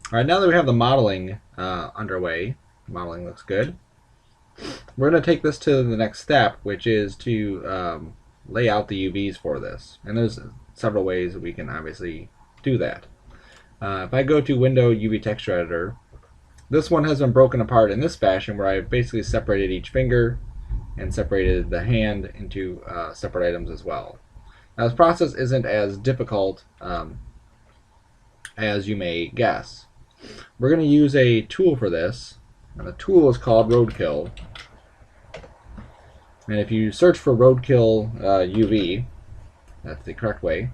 All right, now that we have the modeling underway, modeling looks good. We're going to take this to the next step, which is to lay out the UVs for this. And there's several ways that we can obviously do that. If I go to Window UV Texture Editor, this one has been broken apart in this fashion where I basically separated each finger and separated the hand into separate items as well. Now this process isn't as difficult as you may guess. We're going to use a tool for this, and the tool is called Roadkill. And if you search for Roadkill UV, that's the correct way,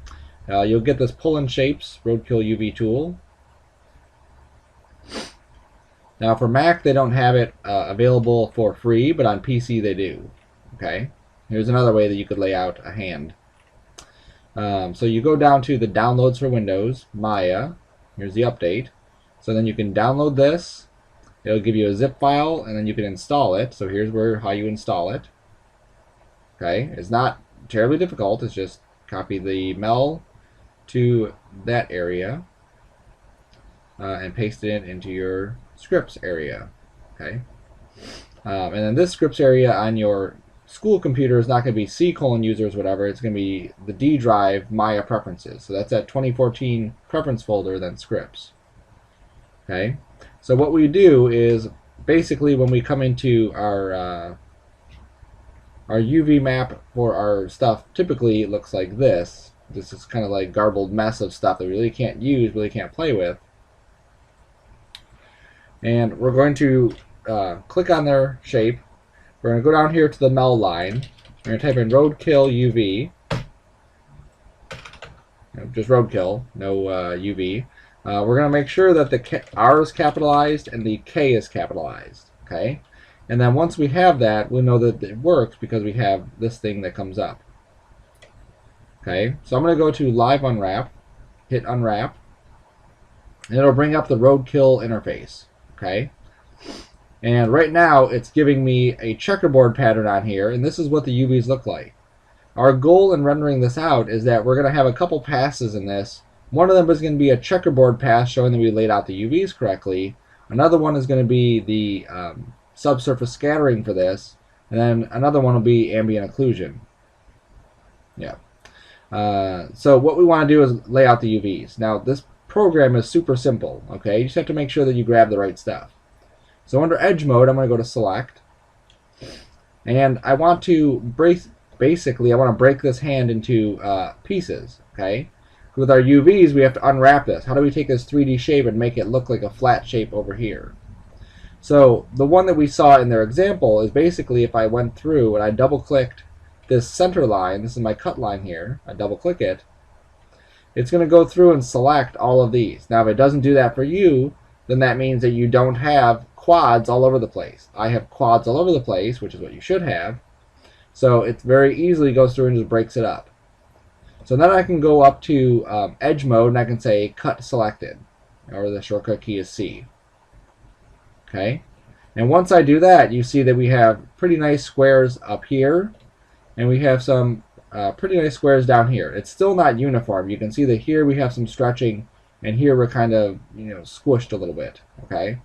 you'll get this Pull in Shapes Roadkill UV tool. Now for Mac, they don't have it available for free, but on PC they do. Okay. Here's another way that you could lay out a hand. So you go down to the Downloads for Windows, Maya. Here's the update. So then you can download this. It'll give you a zip file, and then you can install it. So here's how you install it. Okay, it's not terribly difficult. It's just copy the mel to that area and paste it into your scripts area. Okay, and then this scripts area on your school computer is not going to be C:users, whatever. It's going to be the D drive Maya preferences. So that's that 2014 preference folder, then scripts. Okay, so what we do is basically when we come into our UV map for our stuff, typically it looks like this. This is kind of like garbled mess of stuff that we really can't use, really can't play with. And we're going to click on their shape. We're going to go down here to the mel line. We're going to type in Roadkill UV. Just Roadkill, no UV. We're going to make sure that the R is capitalized and the K is capitalized. Okay? And then once we have that, we'll know that it works because we have this thing that comes up. Okay, so I'm going to go to Live Unwrap, hit Unwrap, and it'll bring up the Roadkill interface. Okay, and right now it's giving me a checkerboard pattern on here, and this is what the UVs look like. Our goal in rendering this out is that we're going to have a couple passes in this. One of them is going to be a checkerboard pass showing that we laid out the UVs correctly. Another one is going to be the subsurface scattering for this, and then another one will be ambient occlusion. Yeah. So what we want to do is lay out the UVs. Now this program is super simple. Okay, you just have to make sure that you grab the right stuff. So under Edge Mode, I'm going to go to Select, and I want to break. Basically, I want to break this hand into pieces. Okay. With our UVs, we have to unwrap this. How do we take this 3D shape and make it look like a flat shape over here? So the one that we saw in their example is basically if I went through and I double-clicked this center line, this is my cut line here, I double-click it, it's going to go through and select all of these. Now if it doesn't do that for you, then that means that you don't have quads all over the place. I have quads all over the place, which is what you should have. So it very easily goes through and just breaks it up. So then I can go up to Edge Mode and I can say Cut Selected, or the shortcut key is C. Okay, and once I do that, you see that we have pretty nice squares up here, and we have some pretty nice squares down here. It's still not uniform. You can see that here we have some stretching, and here we're kind of squished a little bit. Okay,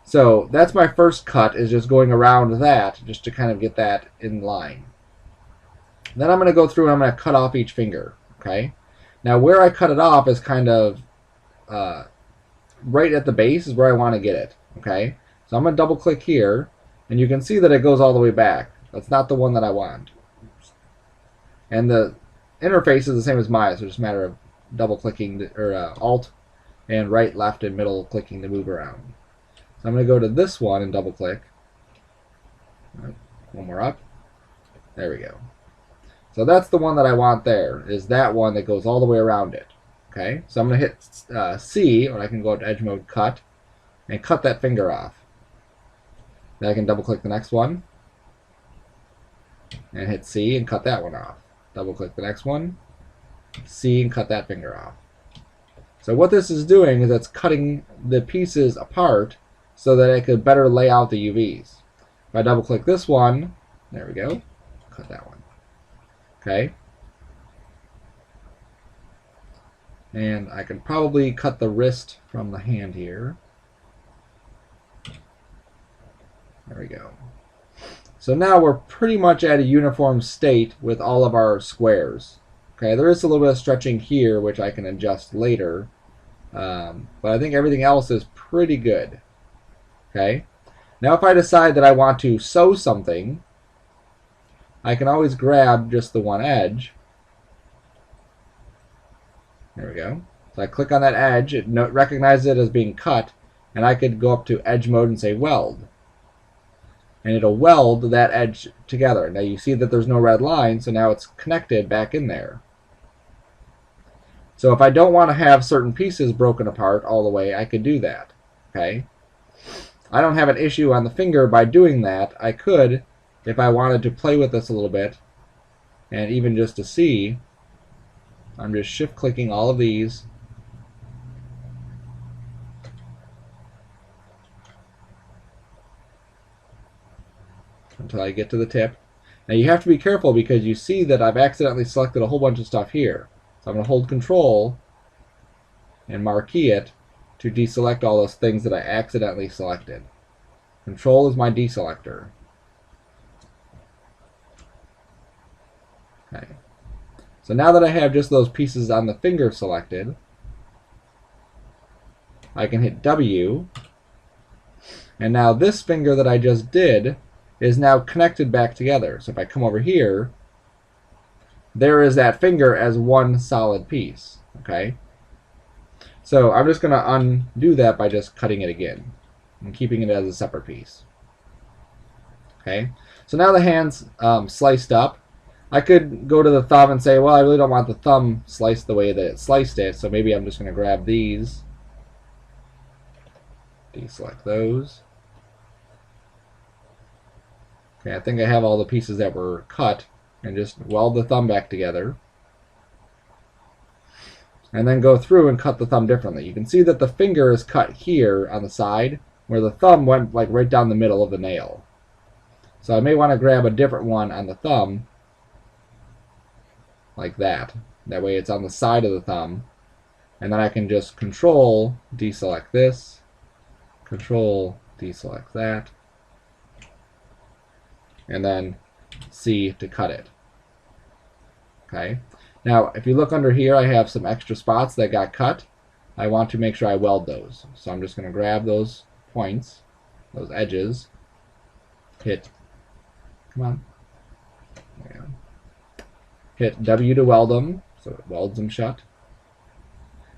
so that's my first cut, is just going around that just to kind of get that in line. Then I'm going to go through and I'm going to cut off each finger. Okay, now where I cut it off is kind of right at the base is where I want to get it. Okay, so I'm going to double click here, and you can see that it goes all the way back. That's not the one that I want. And the interface is the same as Maya, so it's just a matter of double clicking or Alt and right, left, and middle clicking to move around. So I'm going to go to this one and double click. One more up. There we go. So that's the one that I want there, is that one that goes all the way around it. Okay, so I'm going to hit C, or I can go to Edge Mode Cut, and cut that finger off. Then I can double click the next one, and hit C and cut that one off. Double click the next one, C and cut that finger off. So what this is doing is it's cutting the pieces apart so that it could better lay out the UVs. If I double click this one, there we go, cut that one. Okay. And I can probably cut the wrist from the hand here. There we go. So now we're pretty much at a uniform state with all of our squares. Okay, there is a little bit of stretching here, which I can adjust later. But I think everything else is pretty good. Okay. Now if I decide that I want to sew something, I can always grab just the one edge. There we go. So I click on that edge, it recognizes it as being cut, and I could go up to edge mode and say weld. And it'll weld that edge together. Now you see that there's no red line, so now it's connected back in there. So if I don't want to have certain pieces broken apart all the way, I could do that. Okay? I don't have an issue on the finger by doing that. I could, if I wanted to play with this a little bit, and even just to see, I'm just shift clicking all of these. Until I get to the tip. Now you have to be careful because you see that I've accidentally selected a whole bunch of stuff here. So I'm going to hold Control and marquee it to deselect all those things that I accidentally selected. Control is my deselector. Okay. So now that I have just those pieces on the finger selected, I can hit W, and now this finger that I just did is now connected back together. So if I come over here, there is that finger as one solid piece. Okay? So I'm just going to undo that by just cutting it again and keeping it as a separate piece. Okay? So now the hand's sliced up. I could go to the thumb and say, well, I really don't want the thumb sliced the way that it sliced it, so maybe I'm just going to grab these, deselect those. Okay, I think I have all the pieces that were cut, and just weld the thumb back together. And then go through and cut the thumb differently. You can see that the finger is cut here on the side, where the thumb went like right down the middle of the nail. So I may want to grab a different one on the thumb, like that. That way it's on the side of the thumb. And then I can just Control, deselect this, Control, deselect that, and then C to cut it. Okay. Now, if you look under here, I have some extra spots that got cut. I want to make sure I weld those. So I'm just going to grab those points, those edges, hit, come on, there you go. Hit W to weld them, so it welds them shut.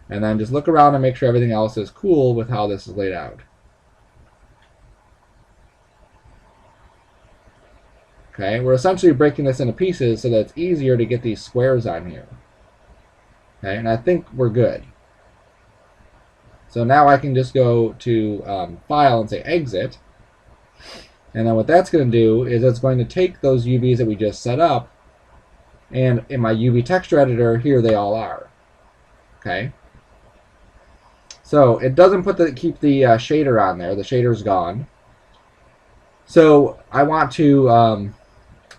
And then just look around and make sure everything else is cool with how this is laid out. Okay, we're essentially breaking this into pieces so that it's easier to get these squares on here. Okay, and I think we're good. So now I can just go to File and say Exit. And then what that's going to do is it's going to take those UVs that we just set up, and in my UV texture editor, here they all are. Okay. So it doesn't keep the shader on there. The shader's gone. So I want to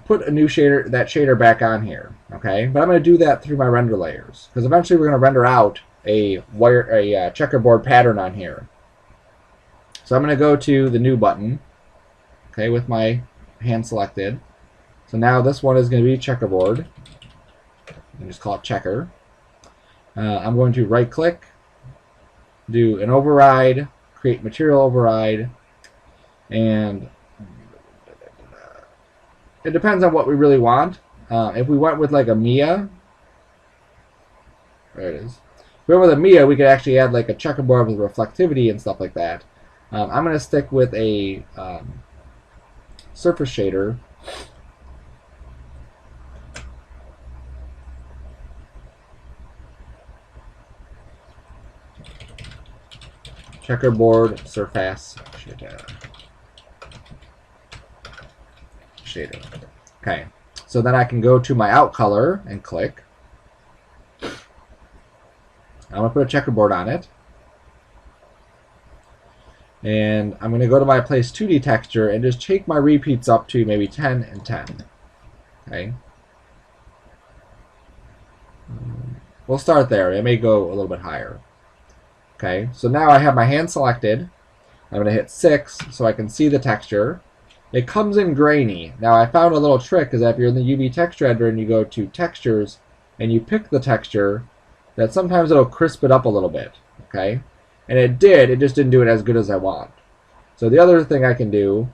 put a new shader, that shader back on here. Okay, but I'm going to do that through my render layers because eventually we're going to render out a checkerboard pattern on here. So I'm going to go to the New button. Okay, with my hand selected. So now this one is going to be checkerboard. And just call it checker. I'm going to right click, do an override, create material override, and it depends on what we really want. If we went with like a Mia, there it is. If we went with a Mia, we could actually add like a checkerboard with reflectivity and stuff like that. I'm going to stick with a surface shader. Checkerboard surface shader. Okay, so then I can go to my out color and click. I'm going to put a checkerboard on it. And I'm going to go to my Place 2D texture and just take my repeats up to maybe 10 and 10. Okay. We'll start there. It may go a little bit higher. Okay, so now I have my hand selected. I'm going to hit 6 so I can see the texture. It comes in grainy. Now I found a little trick is that if you're in the UV texture editor and you go to textures and you pick the texture, that sometimes it'll crisp it up a little bit. Okay, and it did. It just didn't do it as good as I want. So the other thing I can do,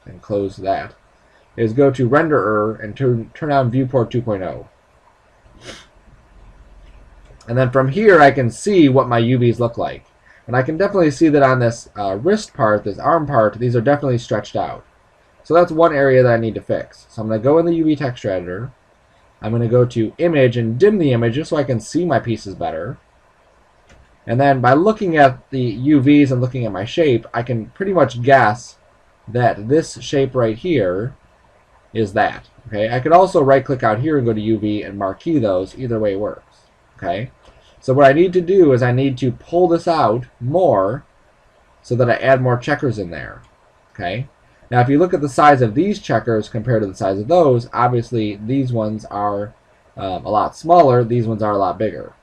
and close that, is go to renderer and turn on viewport 2.0. And then from here I can see what my UVs look like. And I can definitely see that on this wrist part, this arm part, these are definitely stretched out. So that's one area that I need to fix. So I'm going to go in the UV texture editor. I'm going to go to image and dim the image just so I can see my pieces better. And then by looking at the UVs and looking at my shape, I can pretty much guess that this shape right here is that. Okay, I could also right click out here and go to UV and marquee those. Either way works. Okay, so what I need to do is I need to pull this out more so that I add more checkers in there. Okay, now if you look at the size of these checkers compared to the size of those, obviously these ones are a lot smaller, these ones are a lot bigger.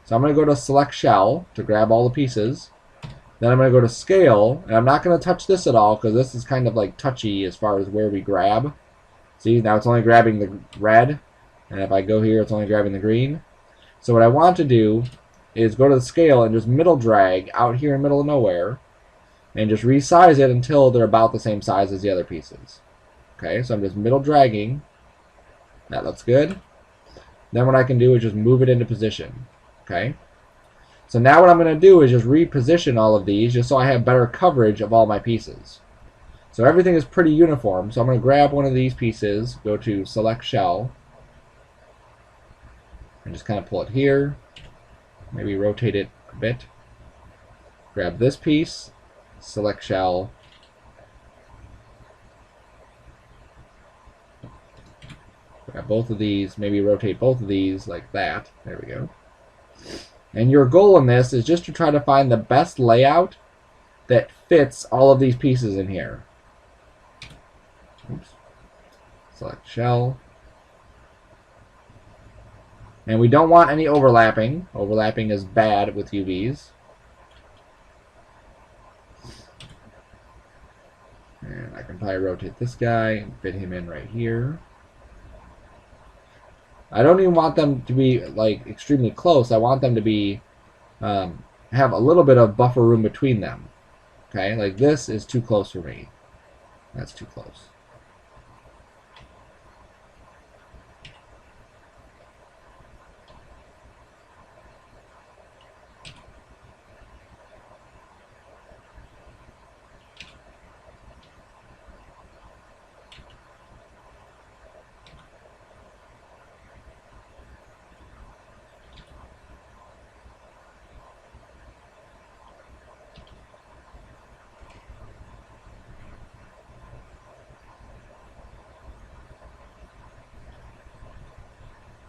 So I'm going to go to select shell to grab all the pieces. Then I'm going to go to scale, and I'm not going to touch this at all because this is kind of like touchy as far as where we grab. See, now it's only grabbing the red, and if I go here it's only grabbing the green. So what I want to do is go to the scale and just middle drag out here in the middle of nowhere and just resize it until they're about the same size as the other pieces. Okay, so I'm just middle dragging. That looks good. Then what I can do is just move it into position. Okay, so now what I'm going to do is just reposition all of these just so I have better coverage of all my pieces. So everything is pretty uniform. So I'm going to grab one of these pieces, go to select shell, and just kind of pull it here. Maybe rotate it a bit. Grab this piece, select shell, grab both of these, maybe rotate both of these like that. There we go. And your goal in this is just to try to find the best layout that fits all of these pieces in here. Oops. Select shell. And we don't want any overlapping. Overlapping is bad with UVs. And I can probably rotate this guy and fit him in right here. I don't even want them to be like extremely close. I want them to be have a little bit of buffer room between them. Okay, like this is too close for me. That's too close.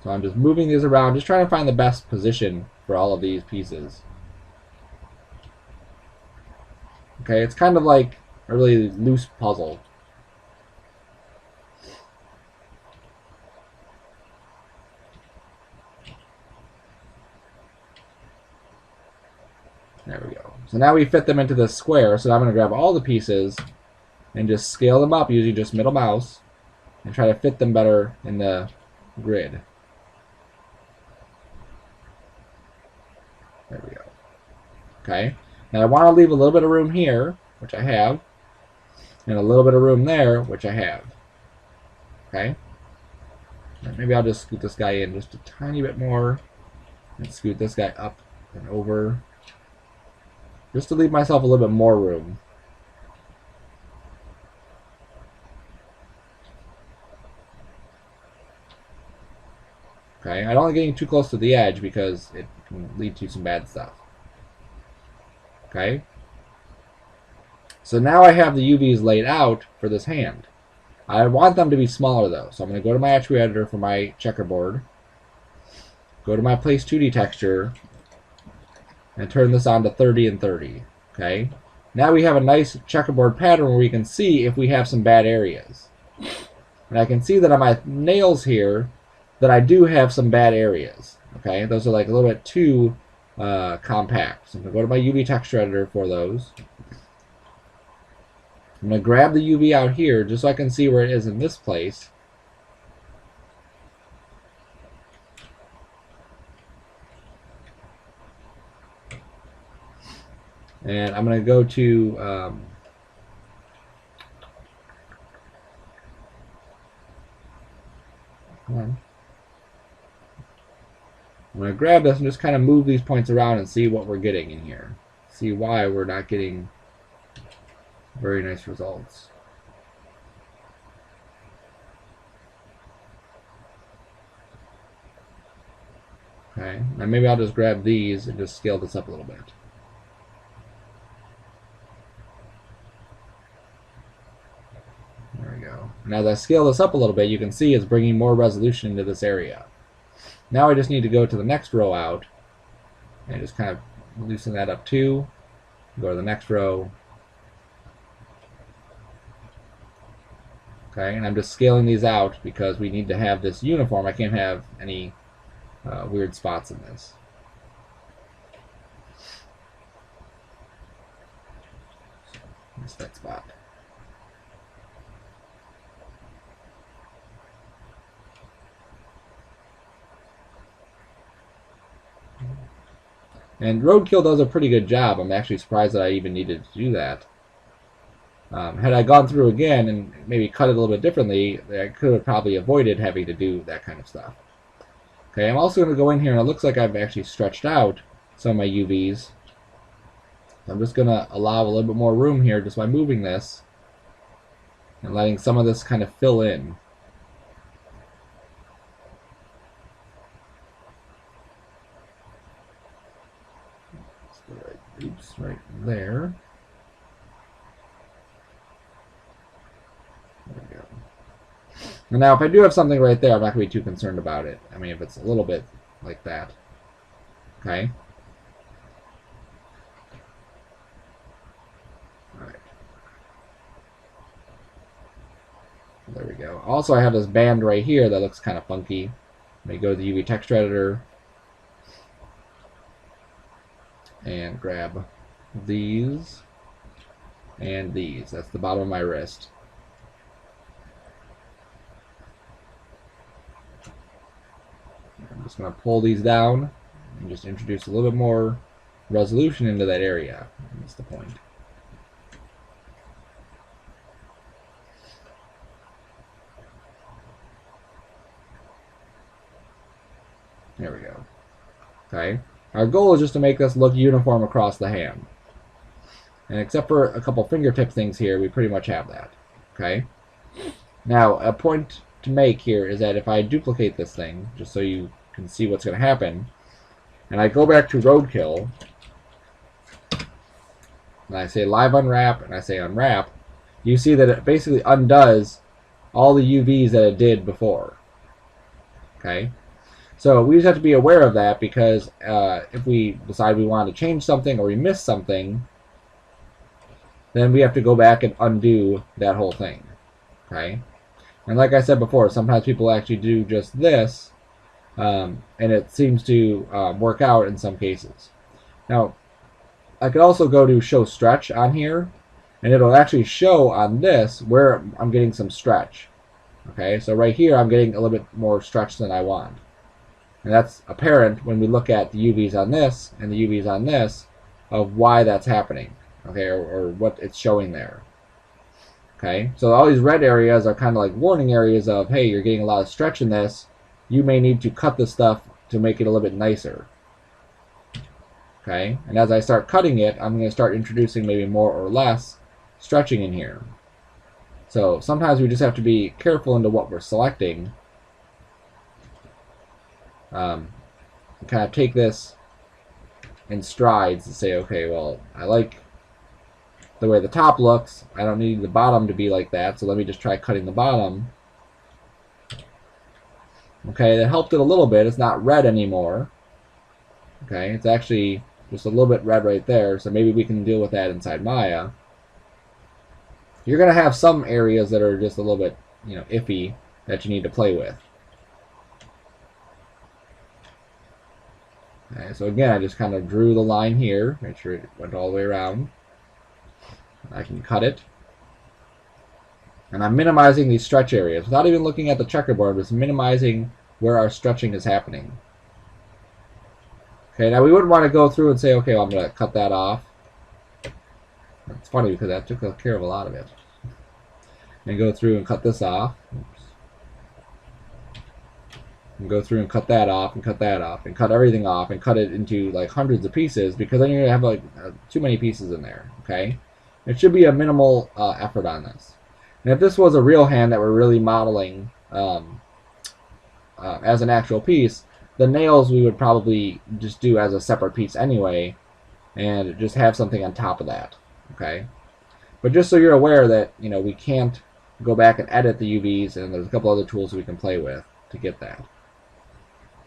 So I'm just moving these around, just trying to find the best position for all of these pieces. Okay, it's kind of like a really loose puzzle. There we go. So now we fit them into this square, so I'm going to grab all the pieces and just scale them up using just middle mouse and try to fit them better in the grid. There we go. Okay. Now I want to leave a little bit of room here, which I have, and a little bit of room there, which I have. Okay. And maybe I'll just scoot this guy in just a tiny bit more and scoot this guy up and over, just to leave myself a little bit more room. Okay, I don't like getting too close to the edge because it can lead to some bad stuff. Okay. So now I have the UVs laid out for this hand. I want them to be smaller though, so I'm going to go to my attribute editor for my checkerboard, go to my place 2D texture, and turn this on to 30 and 30. Okay. Now we have a nice checkerboard pattern where we can see if we have some bad areas. And I can see that on my nails here that I do have some bad areas. Okay, those are like a little bit too compact. So I'm going to go to my UV texture editor for those. I'm going to grab the UV out here just so I can see where it is in this place. And I'm going to go to I'm going to grab this and just kind of move these points around and see what we're getting in here. See why we're not getting very nice results. Okay, now maybe I'll just grab these and just scale this up a little bit. There we go. And as I scale this up a little bit, you can see it's bringing more resolution into this area. Now I just need to go to the next row out and just kind of loosen that up too. Go to the next row. Okay, and I'm just scaling these out because we need to have this uniform. I can't have any weird spots in this. Miss that spot. And Roadkill does a pretty good job. I'm actually surprised that I even needed to do that. Had I gone through again and maybe cut it a little bit differently, I could have probably avoided having to do that kind of stuff. Okay, I'm also going to go in here, and it looks like I've actually stretched out some of my UVs. So I'm just going to allow a little bit more room here just by moving this and letting some of this kind of fill in. Oops, right there. There we go. And now if I do have something right there, I'm not going to be too concerned about it. I mean, if it's a little bit like that. Okay. Alright. There we go. Also, I have this band right here that looks kind of funky. Let me go to the UV texture editor and grab these and these. That's the bottom of my wrist. I'm just going to pull these down and just introduce a little bit more resolution into that area. That's the point. There we go. Okay. Our goal is just to make this look uniform across the hand. And except for a couple fingertip things here, we pretty much have that. Okay. Now, a point to make here is that if I duplicate this thing, just so you can see what's going to happen, and I go back to Roadkill, and I say live unwrap, and I say unwrap, you see that it basically undoes all the UVs that it did before. Okay. So we just have to be aware of that because if we decide we want to change something or we miss something, then we have to go back and undo that whole thing. Okay? And like I said before, sometimes people actually do just this, and it seems to work out in some cases. Now, I could also go to show stretch on here, and it'll actually show on this where I'm getting some stretch. Okay, so right here I'm getting a little bit more stretch than I want. And that's apparent when we look at the UVs on this and the UVs on this of why that's happening, okay, or what it's showing there. Okay, so all these red areas are kind of like warning areas of, hey, you're getting a lot of stretch in this. You may need to cut this stuff to make it a little bit nicer. Okay, and as I start cutting it, I'm going to start introducing maybe more or less stretching in here. So sometimes we just have to be careful into what we're selecting. Kind of take this in strides and say, okay, well, I like the way the top looks. I don't need the bottom to be like that, so let me just try cutting the bottom. Okay, that helped it a little bit. It's not red anymore. Okay, it's actually just a little bit red right there, so maybe we can deal with that inside Maya. You're going to have some areas that are just a little bit, iffy that you need to play with. Okay, so again, I just kind of drew the line here, make sure it went all the way around. I can cut it. And I'm minimizing these stretch areas. Without even looking at the checkerboard, just minimizing where our stretching is happening. Okay, now we wouldn't want to go through and say, okay, well, I'm going to cut that off. It's funny because that took care of a lot of it. And go through and cut this off. Oops. And go through and cut that off and cut that off and cut everything off and cut it into like hundreds of pieces, because then you're going to have like too many pieces in there. Okay, it should be a minimal effort on this. And if this was a real hand that we're really modeling as an actual piece, the nails we would probably just do as a separate piece anyway, and just have something on top of that. Okay, but just so you're aware that we can't go back and edit the UVs, and there's a couple other tools we can play with to get that.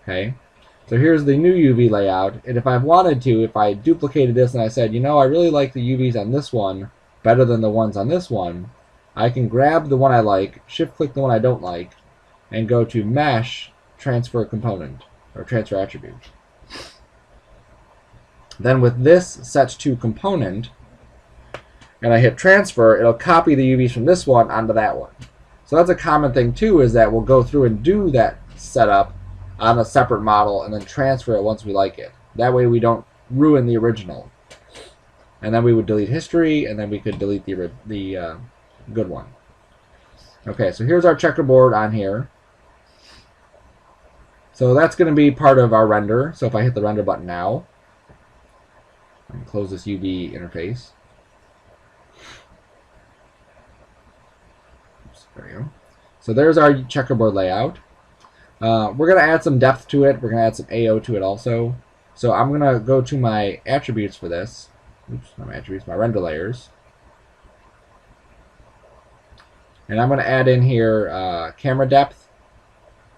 Okay, so here's the new UV layout, and if I wanted to, if I duplicated this and I said, I really like the UVs on this one better than the ones on this one, I can grab the one I like, shift click the one I don't like, and go to Mesh, Transfer Component, or Transfer Attribute. Then with this set to Component, and I hit Transfer, it'll copy the UVs from this one onto that one. So that's a common thing too, is that we'll go through and do that setup on a separate model and then transfer it once we like it. That way we don't ruin the original. And then we would delete history, and then we could delete the good one. Okay, so here's our checkerboard on here. So that's going to be part of our render. So if I hit the render button now, and close this UV interface. Oops, there we go. So there's our checkerboard layout. We're going to add some depth to it. We're going to add some AO to it also. So I'm going to go to my attributes for this. Oops, not my attributes, my render layers. And I'm going to add in here camera depth.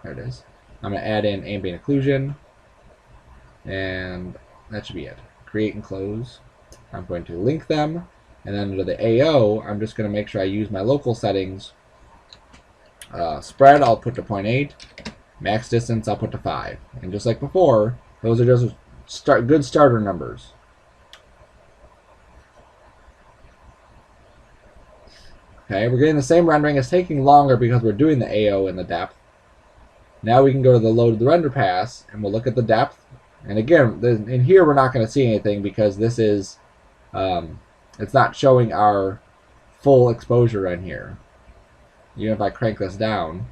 There it is. I'm going to add in ambient occlusion. And that should be it. Create and close. I'm going to link them. And then under the AO, I'm just going to make sure I use my local settings. Spread, I'll put to 0.8. Max distance, I'll put to 5. And just like before, those are just good starter numbers. Okay, we're getting the same rendering. It's taking longer because we're doing the AO in the depth. Now we can go to the load the render pass, and we'll look at the depth. And again, in here we're not going to see anything because this is, it's not showing our full exposure in here. Even if I crank this down,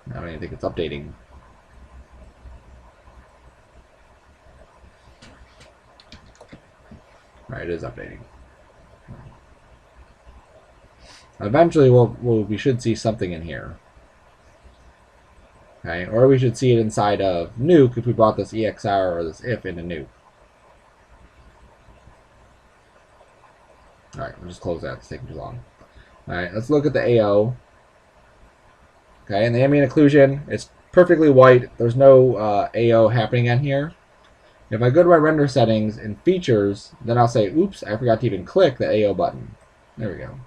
I don't even think it's updating. Right, it is updating. Eventually, we should see something in here. Okay, or we should see it inside of Nuke if we brought this EXR or this if into Nuke. Alright, we'll just close that. It's taking too long. Alright, let's look at the AO. Okay, and the ambient occlusion, it's perfectly white. There's no AO happening on here. If I go to my render settings and features, then I'll say, oops, I forgot to even click the AO button. There we go.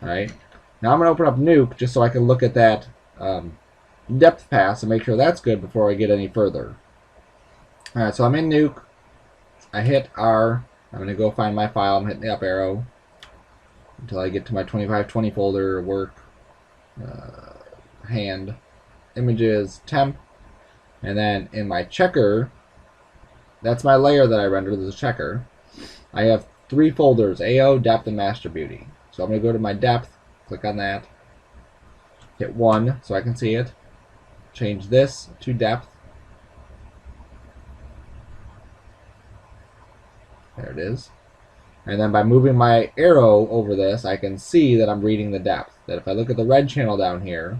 Alright, now I'm going to open up Nuke just so I can look at that depth pass and make sure that's good before I get any further. Alright, so I'm in Nuke. I hit R. I'm going to go find my file. I'm hitting the up arrow until I get to my 2520 folder, work, hand, images, temp, and then in my checker, that's my layer that I rendered as a checker. I have 3 folders, AO, depth, and master beauty. So I'm going to go to my depth, click on that, hit 1 so I can see it, change this to depth. There it is. And then by moving my arrow over this, I can see that I'm reading the depth. That if I look at the red channel down here,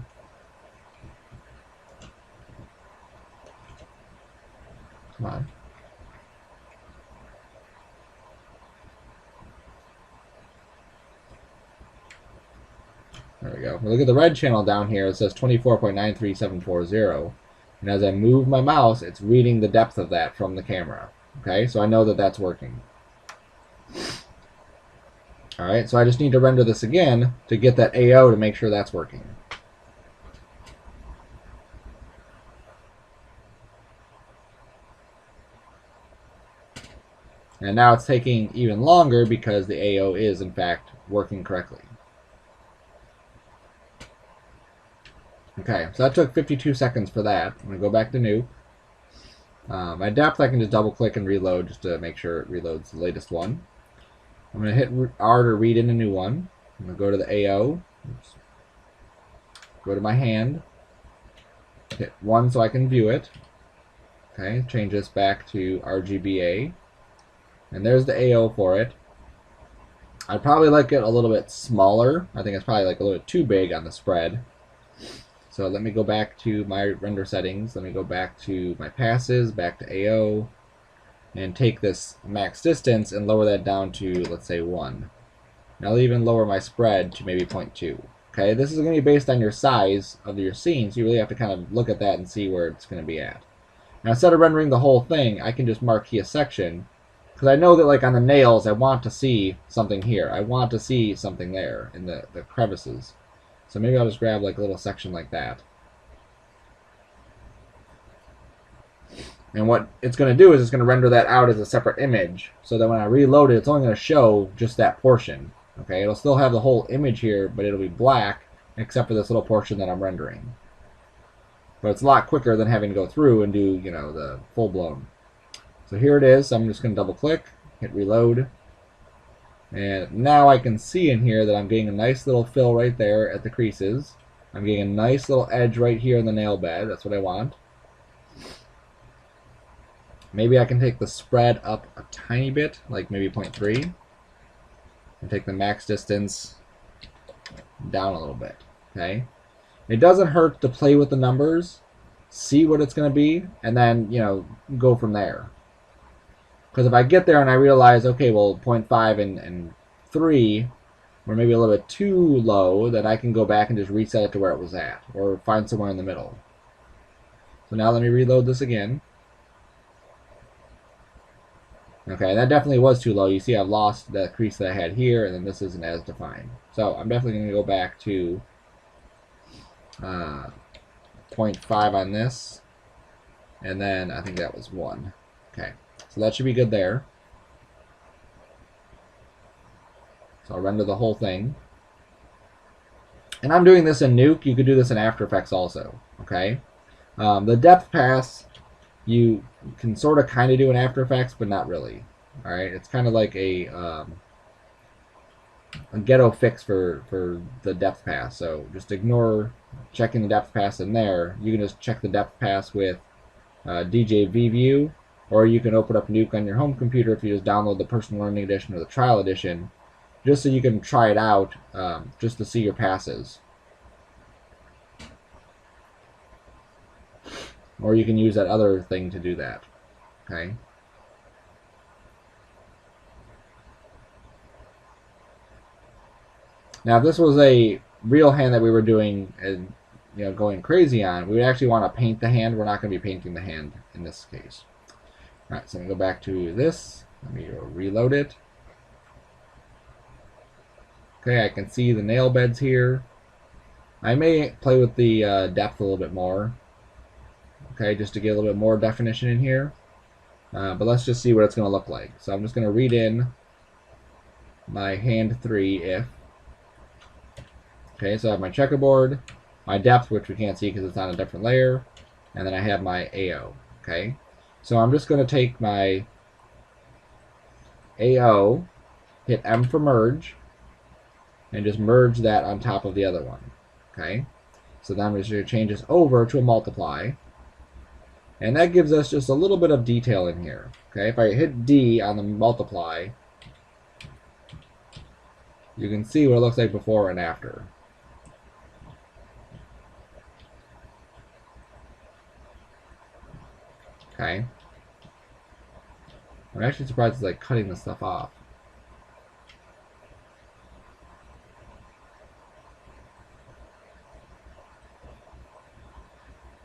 come on. There we go. Look at the red channel down here. It says 24.93740. And as I move my mouse, it's reading the depth of that from the camera. Okay, so I know that that's working. Alright, so I just need to render this again to get that AO to make sure that's working. And now it's taking even longer because the AO is, in fact, working correctly. Okay, so that took 52 seconds for that. I'm going to go back to Nuke. My depth, I can just double click and reload just to make sure it reloads the latest one. I'm going to hit R to read in a new one. I'm going to go to the AO. Oops. Go to my hand. Hit 1 so I can view it. Okay, change this back to RGBA. And there's the AO for it. I'd probably like it a little bit smaller. I think it's probably like a little bit too big on the spread. So let me go back to my render settings. Let me go back to my passes, back to AO, and take this max distance and lower that down to, let's say, 1. And I'll even lower my spread to maybe 0.2. Okay, this is going to be based on your size of your scene, so you really have to kind of look at that and see where it's going to be at. Now, instead of rendering the whole thing, I can just marquee a section, because I know that, like, on the nails, I want to see something here. I want to see something there in the crevices. So maybe I'll just grab, like, a little section like that. And what it's going to do is it's going to render that out as a separate image, so that when I reload it, it's only going to show just that portion. Okay, it'll still have the whole image here, but it'll be black, except for this little portion that I'm rendering. But it's a lot quicker than having to go through and do, the full-blown. So here it is. I'm just going to double-click, hit reload. And now I can see in here that I'm getting a nice little fill right there at the creases. I'm getting a nice little edge right here in the nail bed. That's what I want. Maybe I can take the spread up a tiny bit, like maybe 0.3. And take the max distance down a little bit. Okay? It doesn't hurt to play with the numbers, see what it's going to be, and then, go from there. Because if I get there and I realize, okay, well, 0.5 and 3 were maybe a little bit too low, then I can go back and just reset it to where it was at, or find somewhere in the middle. So now let me reload this again. Okay, that definitely was too low. You see I've lost that crease that I had here, and then this isn't as defined. So I'm definitely going to go back to 0.5 on this, and then I think that was 1. Okay, so that should be good there. So I'll render the whole thing. And I'm doing this in Nuke. You could do this in After Effects also. Okay, the depth pass you can sort of kind of do in After Effects, but not really. All right, it's kind of like a ghetto fix for the depth pass. So just ignore checking the depth pass in there. You can just check the depth pass with DJ VView, or you can open up Nuke on your home computer if you just download the Personal Learning Edition or the Trial Edition, just so you can try it out, just to see your passes. Or you can use that other thing to do that. Okay. Now, if this was a real hand that we were doing and going crazy on, we would actually want to paint the hand. We're not going to be painting the hand in this case. All right, so I'm going to go back to this. Let me reload it. Okay, I can see the nail beds here. I may play with the depth a little bit more. Okay, just to get a little bit more definition in here. But let's just see what it's going to look like. So I'm just going to read in my hand 3 if. Okay, so I have my checkerboard, my depth, which we can't see because it's on a different layer, and then I have my AO. Okay, so I'm just going to take my AO, hit M for merge, and just merge that on top of the other one. Okay, so then I'm just going to change this over to a multiply. And that gives us just a little bit of detail in here. Okay, if I hit D on the multiply, you can see what it looks like before and after. Okay. I'm actually surprised it's like cutting this stuff off.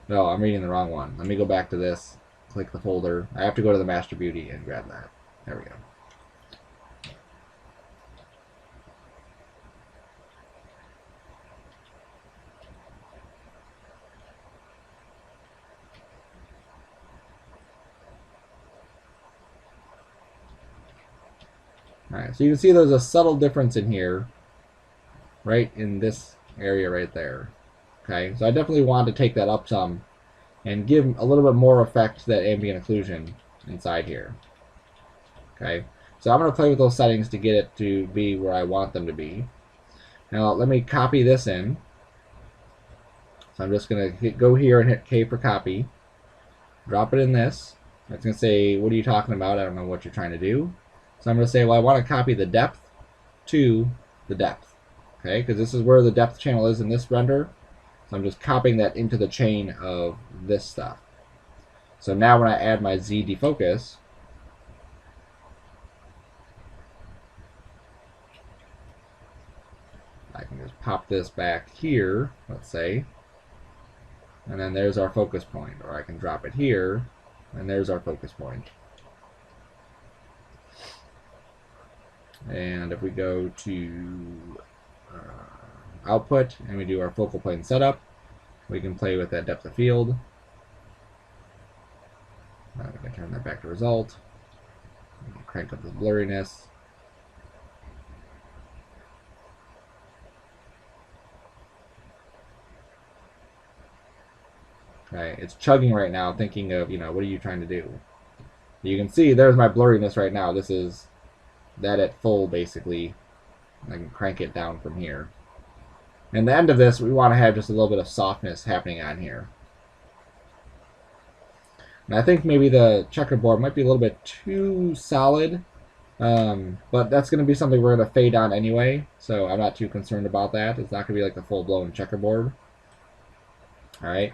No, I'm reading the wrong one. Let me go back to this, click the folder. I have to go to the Master Beauty and grab that. There we go. Alright, so you can see there's a subtle difference in here, right in this area right there. Okay, so I definitely want to take that up some and give a little bit more effect to that ambient occlusion inside here. Okay, so I'm going to play with those settings to get it to be where I want them to be. Now let me copy this in. So I'm just going to go here and hit K for copy. Drop it in this. It's going to say, what are you talking about? I don't know what you're trying to do. So I'm going to say, well, I want to copy the depth to the depth. Okay, because this is where the depth channel is in this render. So I'm just copying that into the chain of this stuff. So now when I add my Z defocus, I can just pop this back here, let's say, and then there's our focus point. Or I can drop it here, and there's our focus point. And if we go to output and we do our focal plane setup, we can play with that depth of field. Now we can turn that back to result. We can crank up the blurriness. Okay, it's chugging right now, thinking of, what are you trying to do? You can see there's my blurriness right now. This is that at full, basically. I can crank it down from here. And the end of this, we want to have just a little bit of softness happening on here. And I think maybe the checkerboard might be a little bit too solid, but that's going to be something we're going to fade on anyway, so I'm not too concerned about that. It's not going to be like the full-blown checkerboard. Alright.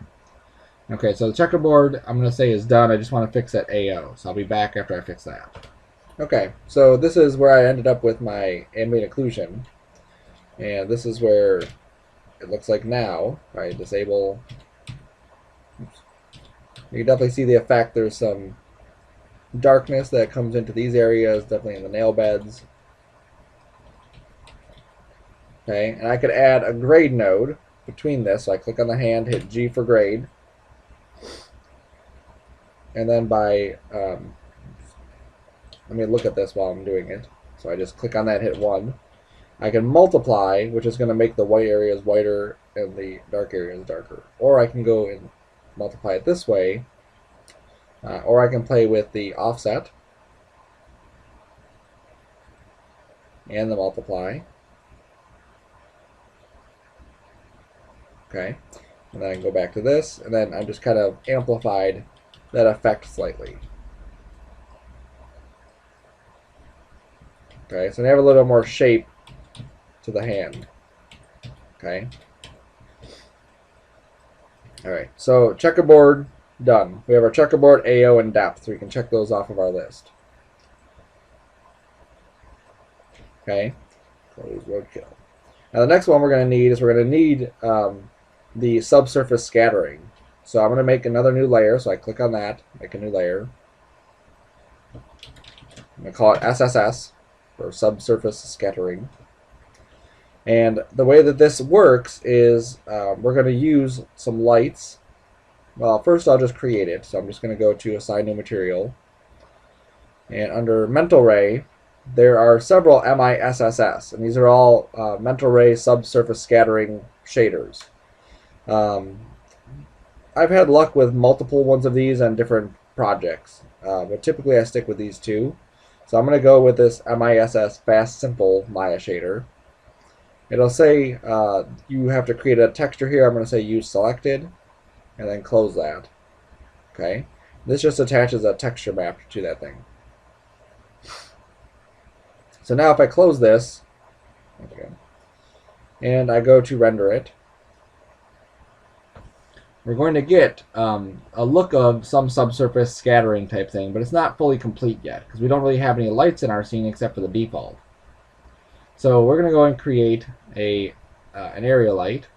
Okay, so the checkerboard, I'm going to say is done. I just want to fix that AO, so I'll be back after I fix that. Okay, so this is where I ended up with my ambient occlusion. And this is where it looks like now. If I disable, oops, you can definitely see the effect. There's some darkness that comes into these areas, definitely in the nail beds. Okay, and I could add a grade node between this. So I click on the hand, hit G for grade. And then by, let me look at this while I'm doing it. So I just click on that, hit 1. I can multiply, which is going to make the white areas whiter and the dark areas darker. Or I can go and multiply it this way. Or I can play with the offset and the multiply. Okay, and then I can go back to this, and then I just kind of amplified that effect slightly. Okay, so now I have a little more shape to the hand. Okay. Alright, so checkerboard done. We have our checkerboard, AO, and depth. We can check those off of our list. Okay, close roadkill. Now the next one we're going to need is we're going to need the subsurface scattering. So I'm going to make another new layer. So I click on that, make a new layer. I'm going to call it SSS for subsurface scattering. And the way that this works is we're going to use some lights. Well, first I'll just create it. So I'm just going to go to Assign New Material. And under Mental Ray, there are several MISSS. And these are all Mental Ray subsurface scattering shaders. I've had luck with multiple ones of these on different projects. But typically I stick with these two. So I'm going to go with this MISS Fast Simple Maya shader. It'll say you have to create a texture here. I'm going to say use selected and then close that. Okay. This just attaches a texture map to that thing. So now if I close this and I go to render it, we're going to get a look of some subsurface scattering type thing, but it's not fully complete yet because we don't really have any lights in our scene except for the default. So we're going to go and create an area light.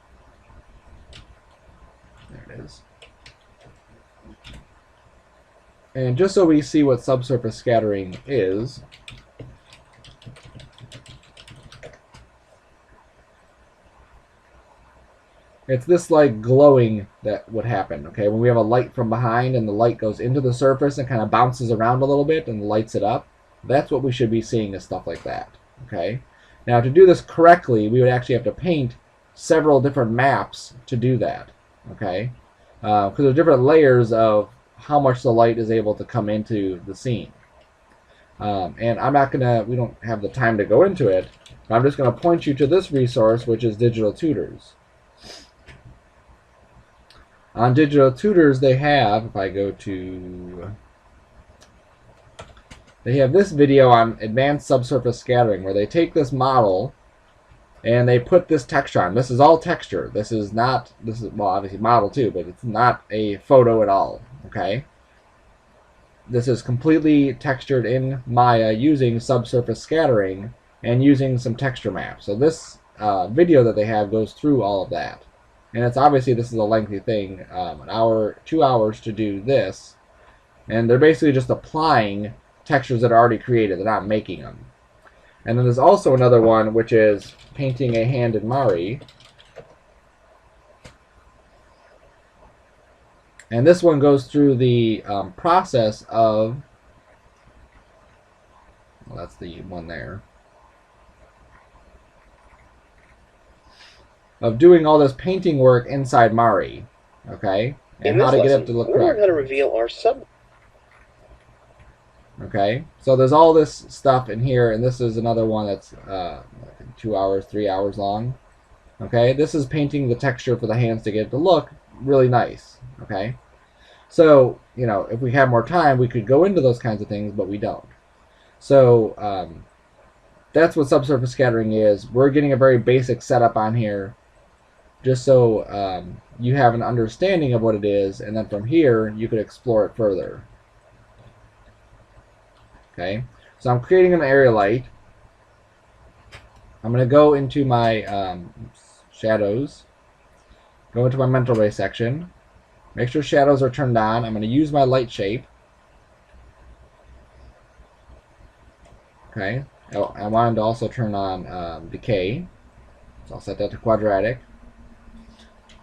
There it is. And just so we see what subsurface scattering is, it's this like glowing that would happen, okay? When we have a light from behind and the light goes into the surface and kind of bounces around a little bit and lights it up. That's what we should be seeing, is stuff like that. Okay. Now, to do this correctly, we would actually have to paint several different maps to do that. Okay. Because there's different layers of how much the light is able to come into the scene. And I'm not gonna, we don't have the time to go into it, but I'm just gonna point you to this resource, which is Digital Tutors. On Digital Tutors, they have, if I go to, they have this video on advanced subsurface scattering, where they take this model and they put this texture on. This is all texture. This is not, this is, well, obviously model too, but it's not a photo at all. Okay. This is completely textured in Maya using subsurface scattering and using some texture maps. So this video that they have goes through all of that. And it's obviously, this is a lengthy thing, an hour, 2 hours to do this. And they're basically just applying textures that are already created. They're not making them. And then there's also another one, which is painting a hand in Mari. And this one goes through the process of, well, that's the one there, of doing all this painting work inside Mari, okay? And how to get it to look correct. We're going to reveal our sub. Okay, so there's all this stuff in here, and this is another one that's 2 hours, 3 hours long. Okay, this is painting the texture for the hands to get it to look really nice. Okay, so, you know, if we had more time, we could go into those kinds of things, but we don't. So that's what subsurface scattering is. We're getting a very basic setup on here, just so you have an understanding of what it is, and then from here you could explore it further. Okay, so I'm creating an area light. I'm going to go into my shadows, go into my mental ray section, make sure shadows are turned on. I'm going to use my light shape. Okay, I wanted to also turn on decay, so I'll set that to quadratic.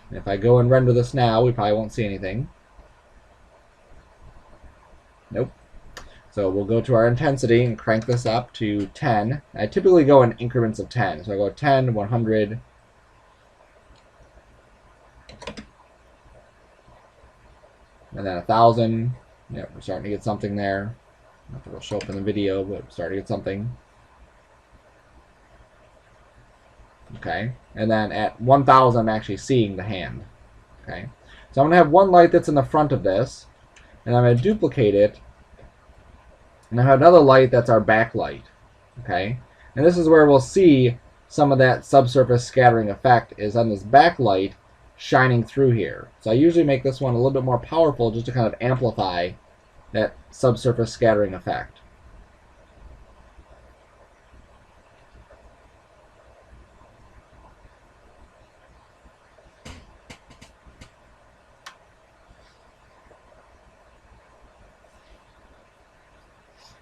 And if I go and render this now, we probably won't see anything. Nope. So we'll go to our intensity and crank this up to 10. I typically go in increments of 10. So I go 10, 100, and then 1,000. Yep, we're starting to get something there. Not that it'll show up in the video, but we're starting to get something. Okay, and then at 1,000, I'm actually seeing the hand. Okay, so I'm going to have one light that's in the front of this, and I'm going to duplicate it. And I have another light that's our backlight. Okay, and this is where we'll see some of that subsurface scattering effect is on this backlight shining through here. So I usually make this one a little bit more powerful just to kind of amplify that subsurface scattering effect.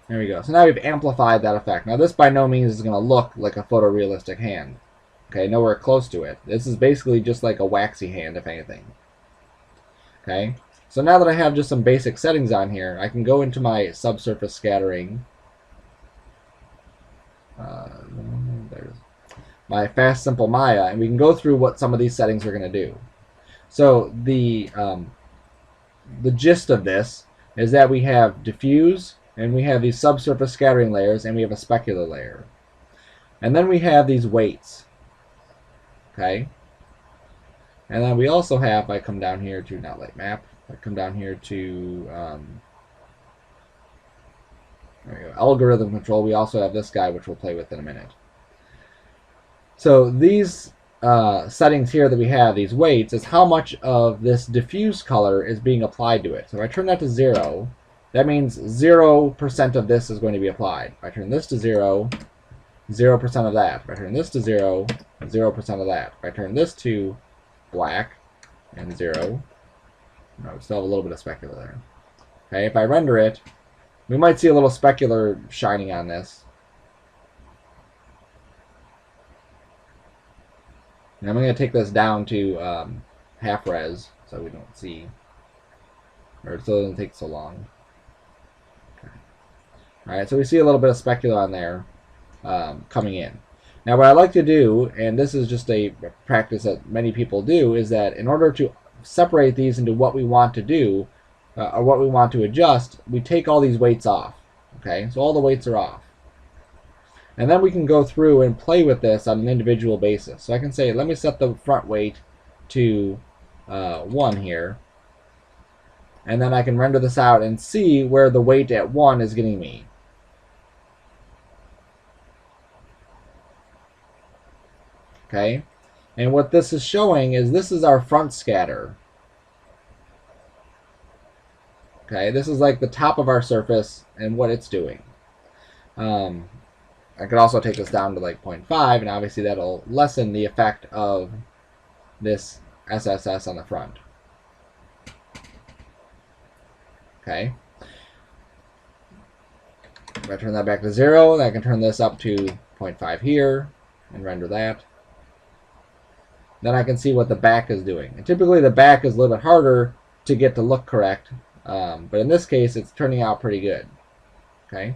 There we go. So now we've amplified that effect. Now this by no means is going to look like a photorealistic hand. Okay, nowhere close to it. This is basically just like a waxy hand, if anything. Okay, so now that I have just some basic settings on here, I can go into my subsurface scattering. There's my Fast Simple Maya, and we can go through what some of these settings are going to do. So the gist of this is that we have diffuse, and we have these subsurface scattering layers, and we have a specular layer. And then we have these weights. Okay? And then we also have, if I come down here to, not light map, I come down here to there we go, algorithm control, we also have this guy, which we'll play with in a minute. So these settings here that we have, these weights, is how much of this diffuse color is being applied to it. So if I turn that to 0, that means 0% of this is going to be applied. If I turn this to 0, 0% of that. If I turn this to 0, 0% of that. If I turn this to black and 0, no, we still have a little bit of specular there. Okay, if I render it, we might see a little specular shining on this. And I'm going to take this down to half res so we don't see, or so it doesn't take so long. Okay. All right, so we see a little bit of speculon there coming in. Now, what I like to do, and this is just a practice that many people do, is that in order to separate these into what we want to do or what we want to adjust, we take all these weights off. Okay, so all the weights are off. And then we can go through and play with this on an individual basis. So I can say, let me set the front weight to 1 here. And then I can render this out and see where the weight at 1 is getting me. Okay, and what this is showing is this is our front scatter. Okay, this is like the top of our surface and what it's doing. I could also take this down to like 0.5, and obviously that'll lessen the effect of this SSS on the front. Okay. If I turn that back to 0, then I can turn this up to 0.5 here and render that. Then I can see what the back is doing. And typically the back is a little bit harder to get to look correct, but in this case it's turning out pretty good. Okay.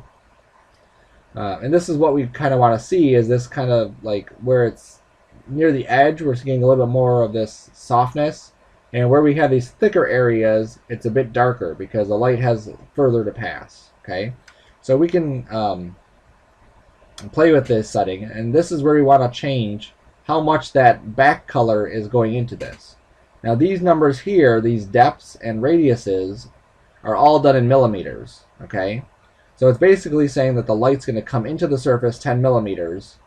And this is what we kind of want to see, is this kind of like where it's near the edge, we're getting a little bit more of this softness. And where we have these thicker areas, it's a bit darker because the light has further to pass. Okay, so we can play with this setting, and this is where we want to change how much that back color is going into this. Now these numbers here, these depths and radiuses, are all done in millimeters. Okay, so it's basically saying that the light's going to come into the surface 10 millimeters,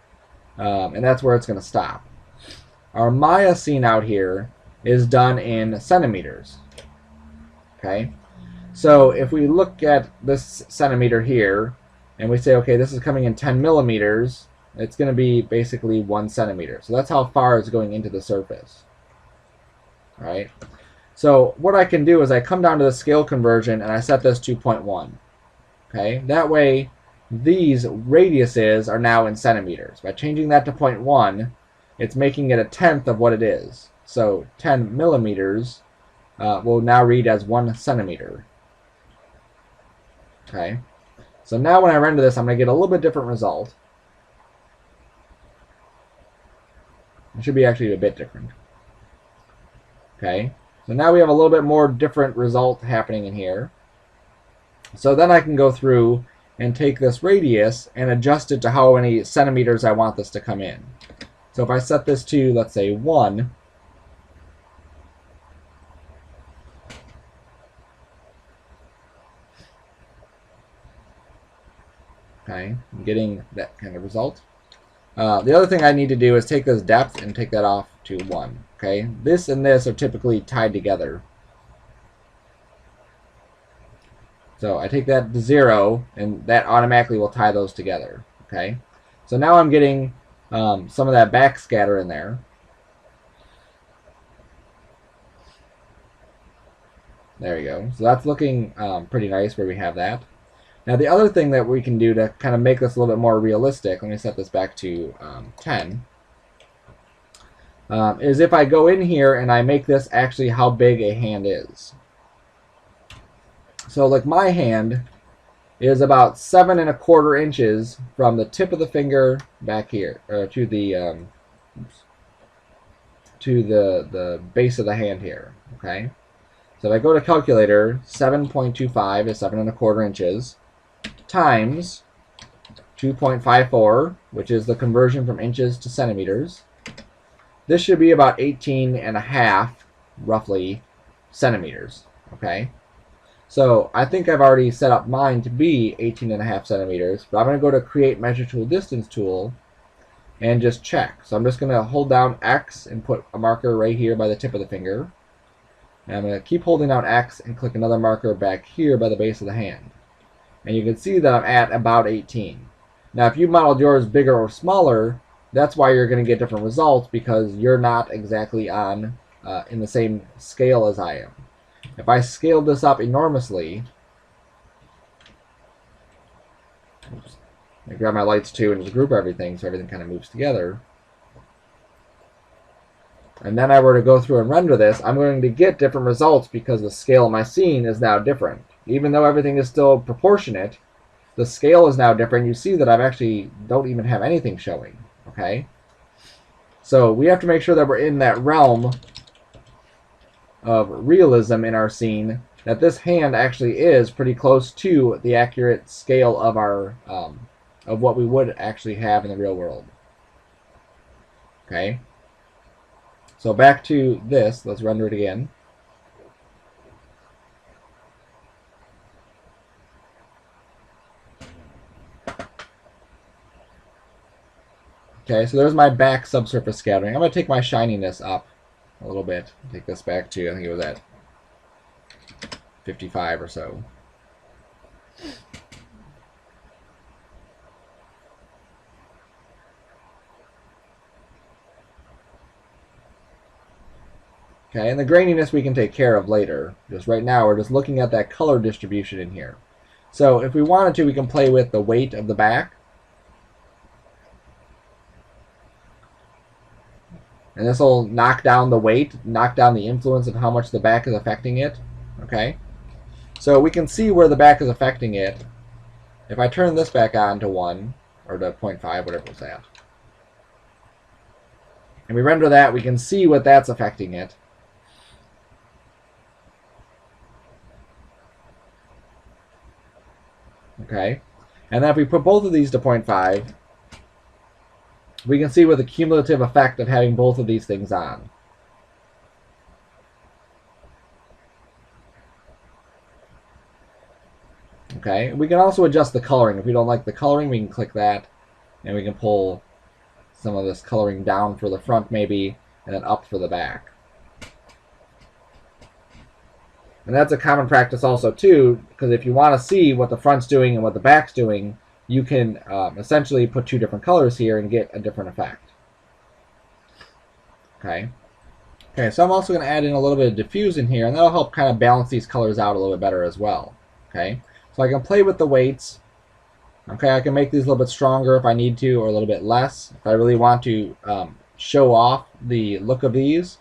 and that's where it's going to stop. Our Maya scene out here is done in centimeters. Okay, so if we look at this centimeter here and we say, okay, this is coming in 10 millimeters, it's going to be basically 1 centimeter. So that's how far it's going into the surface. All right, so what I can do is I come down to the scale conversion and I set this to 0.1. Okay, that way these radiuses are now in centimeters. By changing that to 0.1, it's making it 1/10 of what it is. So 10 millimeters will now read as 1 centimeter. Okay, so now when I render this, I'm going to get a little bit different result. It should be actually a bit different. Okay, so now we have a little bit more different result happening in here. So then I can go through and take this radius and adjust it to how many centimeters I want this to come in. So if I set this to, let's say, 1, okay, I'm getting that kind of result. The other thing I need to do is take this depth and take that off to 1. Okay, this and this are typically tied together. So I take that to 0, and that automatically will tie those together. Okay, so now I'm getting some of that back scatter in there. There you go. So that's looking pretty nice where we have that. Now the other thing that we can do to kind of make this a little bit more realistic, let me set this back to 10, is if I go in here and I make this actually how big a hand is. So like my hand is about 7 1/4 inches from the tip of the finger back here, or to the base of the hand here. Okay, so if I go to calculator, 7.25 is 7 1/4 inches times 2.54, which is the conversion from inches to centimeters. This should be about 18.5, roughly, centimeters. Okay, so I think I've already set up mine to be 18.5 centimeters, but I'm going to go to Create Measure Tool Distance tool and just check. So I'm just going to hold down X and put a marker right here by the tip of the finger. And I'm going to keep holding down X and click another marker back here by the base of the hand. And you can see that I'm at about 18. Now if you modeled yours bigger or smaller, that's why you're going to get different results, because you're not exactly on in the same scale as I am. If I scaled this up enormously, oops, I grab my lights too and just group everything so everything kind of moves together, and then I were to go through and render this, I'm going to get different results because the scale of my scene is now different. Even though everything is still proportionate, the scale is now different. You see that I've actually don't even have anything showing. Okay, so we have to make sure that we're in that realm of realism in our scene, that this hand actually is pretty close to the accurate scale of our of what we would actually have in the real world. Okay, so back to this. Let's render it again. Okay, so there's my back subsurface scattering. I'm going to take my shininess up a little bit. Take this back to, I think it was at 55 or so. Okay, and the graininess we can take care of later. Just right now, we're just looking at that color distribution in here. So if we wanted to, we can play with the weight of the back. And this will knock down the weight, knock down the influence of how much the back is affecting it. Okay, so we can see where the back is affecting it. If I turn this back on to 1, or to 0.5, whatever it was at, and we render that, we can see what that's affecting it. Okay, and then if we put both of these to 0.5, we can see what the cumulative effect of having both of these things on. Okay, we can also adjust the coloring. If we don't like the coloring, we can click that, and we can pull some of this coloring down for the front maybe, and then up for the back. And that's a common practice also too, because if you want to see what the front's doing and what the back's doing, you can essentially put two different colors here and get a different effect. Okay. Okay, so I'm also going to add in a little bit of diffuse in here, and that'll help kind of balance these colors out a little bit better as well. Okay, so I can play with the weights. Okay, I can make these a little bit stronger if I need to, or a little bit less. If I really want to show off the look of these,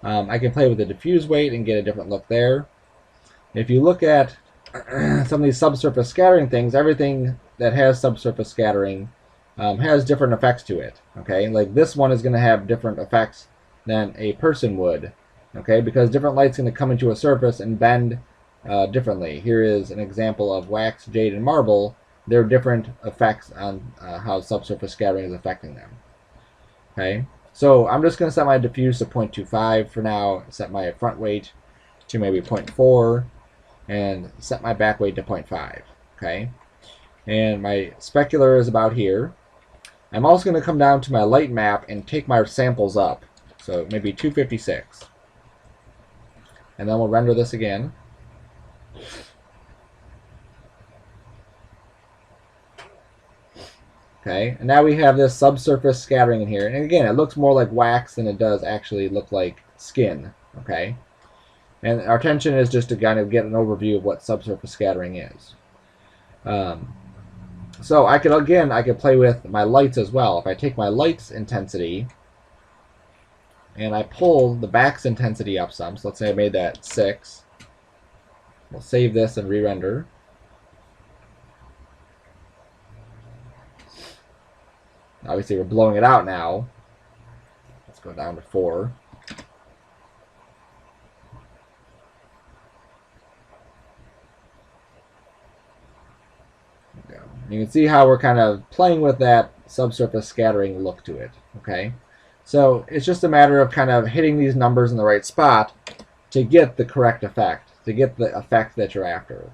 I can play with the diffuse weight and get a different look there. If you look at some of these subsurface scattering things, everything that has subsurface scattering has different effects to it. Okay, like this one is going to have different effects than a person would. Okay, because different light's going to come into a surface and bend differently. Here is an example of wax, jade, and marble. There are different effects on how subsurface scattering is affecting them. Okay, so I'm just going to set my diffuse to 0.25 for now, set my front weight to maybe 0.4, and set my back weight to 0.5. Okay, and my specular is about here. I'm also going to come down to my light map and take my samples up, so maybe 256. And then we'll render this again. Okay, and now we have this subsurface scattering in here. And again, it looks more like wax than it does actually look like skin. Okay, and our intention is just to kind of get an overview of what subsurface scattering is. So I could play with my lights as well. If I take my lights intensity and I pull the back's intensity up some, so let's say I made that 6. We'll save this and re-render. Obviously, we're blowing it out now. Let's go down to 4. There we go. You can see how we're kind of playing with that subsurface scattering look to it. Okay, so it's just a matter of kind of hitting these numbers in the right spot to get the correct effect, to get the effect that you're after.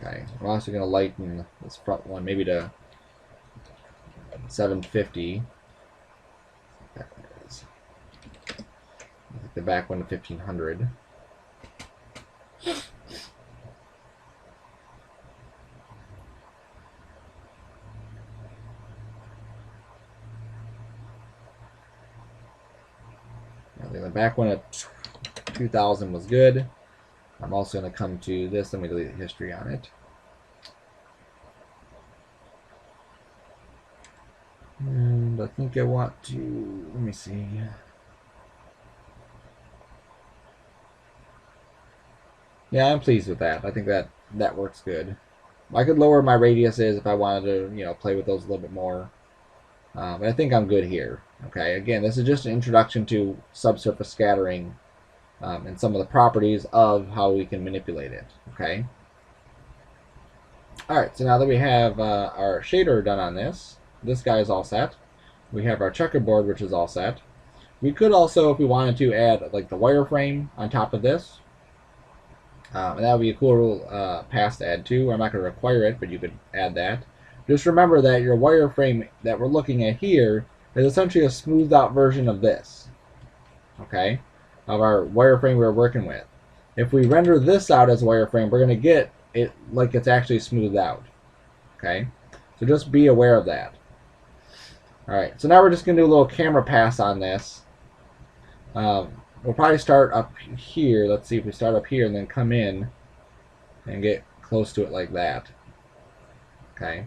Okay, I'm also going to lighten this front one maybe to 750. That is. The back one to 1500. The back one at 2000 was good. I'm also going to come to this. Let me delete the history on it. And I think I want to, let me see. Yeah, I'm pleased with that. I think that works good. I could lower my radiuses if I wanted to, play with those a little bit more. But I think I'm good here. Okay, again, this is just an introduction to subsurface scattering and some of the properties of how we can manipulate it. Okay. All right, so now that we have our shader done on this guy is all set. We have our checkerboard, which is all set. We could also, if we wanted to, add like the wireframe on top of this. And that would be a cool pass to add too. I'm not going to require it, but you could add that. Just remember that your wireframe that we're looking at here is essentially a smoothed out version of this. Okay? Of our wireframe we're working with. If we render this out as a wireframe, we're going to get it like it's actually smoothed out. Okay? So just be aware of that. Alright, so now we're just going to do a little camera pass on this. We'll probably start up here. Let's see if we start up here and then come in and get close to it like that. Okay?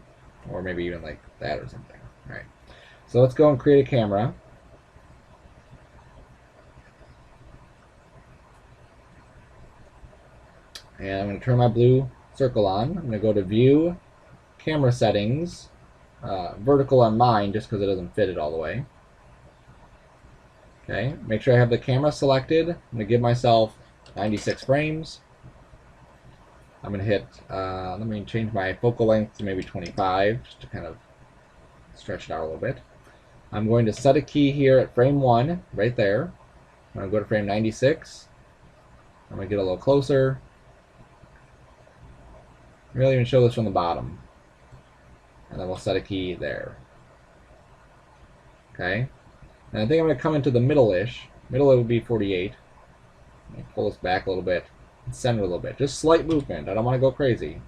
Or maybe even like that or something. Alright. So let's go and create a camera. And I'm going to turn my blue circle on. I'm going to go to View, Camera Settings, Vertical on mine just because it doesn't fit it all the way. Okay, make sure I have the camera selected. I'm going to give myself 96 frames. I'm going to hit, let me change my focal length to maybe 25 just to kind of stretch it out a little bit. I'm going to set a key here at frame 1, right there. I'm going to go to frame 96. I'm going to get a little closer. Really even show this from the bottom. And then we'll set a key there. Okay. And I think I'm going to come into the middle-ish. Middle would be 48. Let me pull this back a little bit. And center a little bit. Just slight movement. I don't want to go crazy.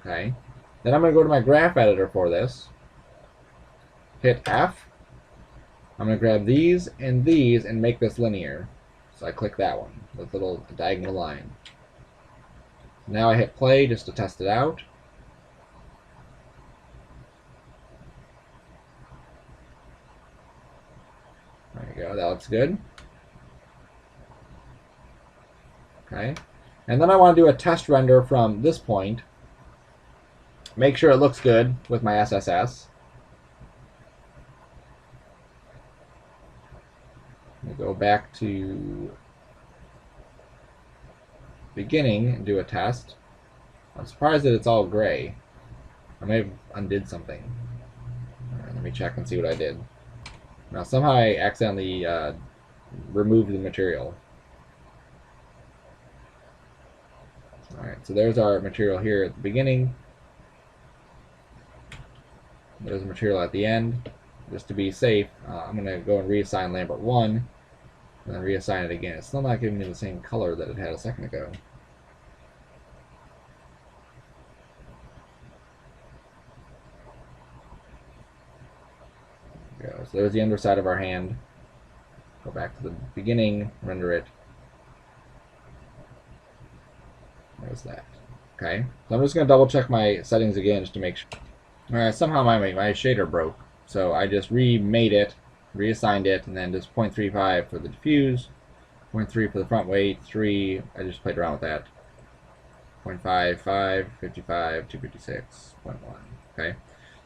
Okay. Then I'm going to go to my graph editor for this. Hit F. I'm going to grab these and make this linear. So I click that one with a little diagonal line. Now I hit play just to test it out. There you go, that looks good. Okay. And then I want to do a test render from this point. Make sure it looks good with my SSS. Let me go back to beginning and do a test. I'm surprised that it's all gray. I may have undid something. Right, let me check and see what I did. Now somehow I accidentally removed the material. Alright, so there's our material here at the beginning. There's the material at the end. Just to be safe, I'm going to go and reassign Lambert 1 and then reassign it again. It's still not giving me the same color that it had a second ago. There we go. So there's the underside of our hand. Go back to the beginning, render it. There's that. Okay, so I'm just going to double check my settings again just to make sure. Alright, somehow my shader broke. So I just remade it, reassigned it, and then just 0.35 for the diffuse, 0.3 for the front weight, 3, I just played around with that. 0.55, 55, 256, 0.1. Okay,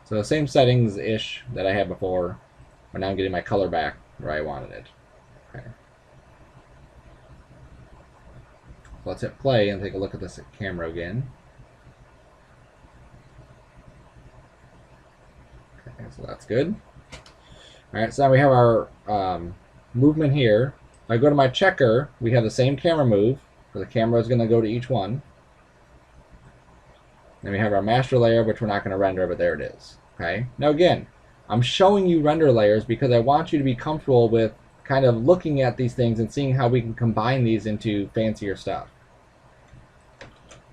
so the same settings-ish that I had before, but now I'm getting my color back where I wanted it. Okay. So let's hit play and take a look at this camera again. Okay, so that's good. Alright, so now we have our movement here. If I go to my checker, we have the same camera move, so the camera is going to go to each one. Then we have our master layer, which we're not going to render, but there it is. Okay. Now again, I'm showing you render layers because I want you to be comfortable with kind of looking at these things and seeing how we can combine these into fancier stuff.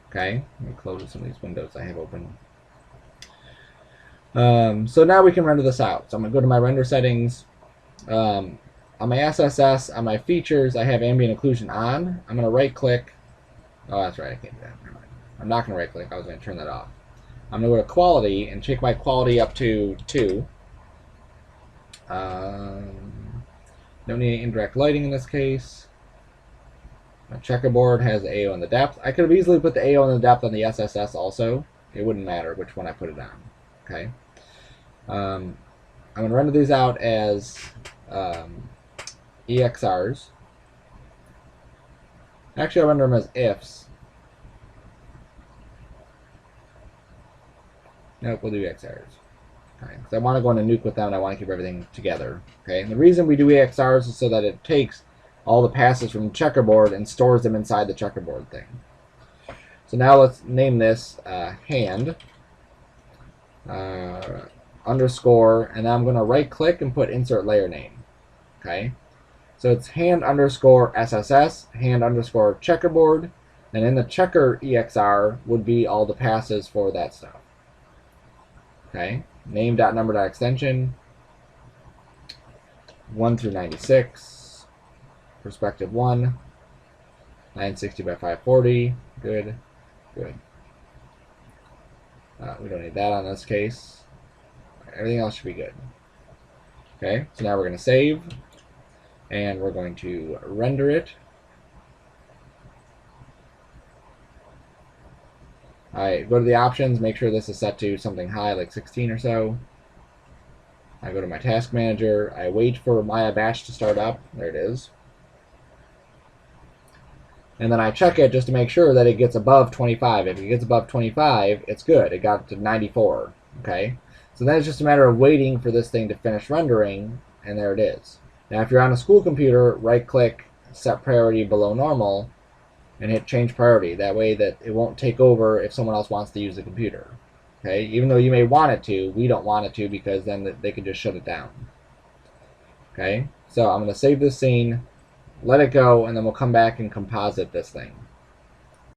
Okay. Let me close some of these windows I have open. So now we can render this out. So I'm going to go to my render settings. On my SSS, on my features, I have ambient occlusion on. I'm going to right click. Oh, that's right. I can't do that. Never mind. I'm not going to right click. I was going to turn that off. I'm going to go to quality and take my quality up to 2. Don't need any indirect lighting in this case. My checkerboard has the AO and the depth. I could have easily put the AO and the depth on the SSS also. It wouldn't matter which one I put it on. Okay. I'm going to render these out as EXRs. Actually, I'll render them as ifs. Nope, we'll do EXRs. Okay, because I want to go on a nuke with them and I want to keep everything together. Okay, and the reason we do EXRs is so that it takes all the passes from the checkerboard and stores them inside the checkerboard thing. So now let's name this hand underscore, and now I'm going to right click and put insert layer name. Okay, so it's hand underscore SSS, hand underscore checkerboard, and in the checker EXR would be all the passes for that stuff. Okay, name.number.extension 1 through 96, perspective 1, 960 by 540, good, good. We don't need that on this case. Everything else should be good. Okay, so now we're going to save, and we're going to render it. I go to the options, make sure this is set to something high, like 16 or so. I go to my task manager, I wait for Maya Bash to start up. There it is. And then I check it just to make sure that it gets above 25. If it gets above 25, it's good. It got to 94. Okay? So then it's just a matter of waiting for this thing to finish rendering, and there it is. Now, if you're on a school computer, right-click, set priority below normal, and hit change priority. That way that it won't take over if someone else wants to use the computer. Okay? Even though you may want it to, we don't want it to because then they can just shut it down. Okay? So I'm going to save this scene, let it go, and then we'll come back and composite this thing.